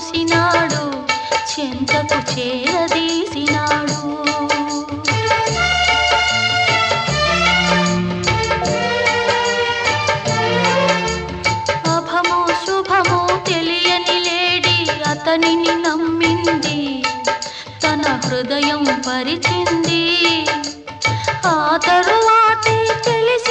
చూసినాడు, చెంతకు చేరదీసినాడు. అభమో శుభమో తెలియని లేడి అతనిని నమ్మింది, తన హృదయం పరిచింది. ఆ తరువాతే తెలిసి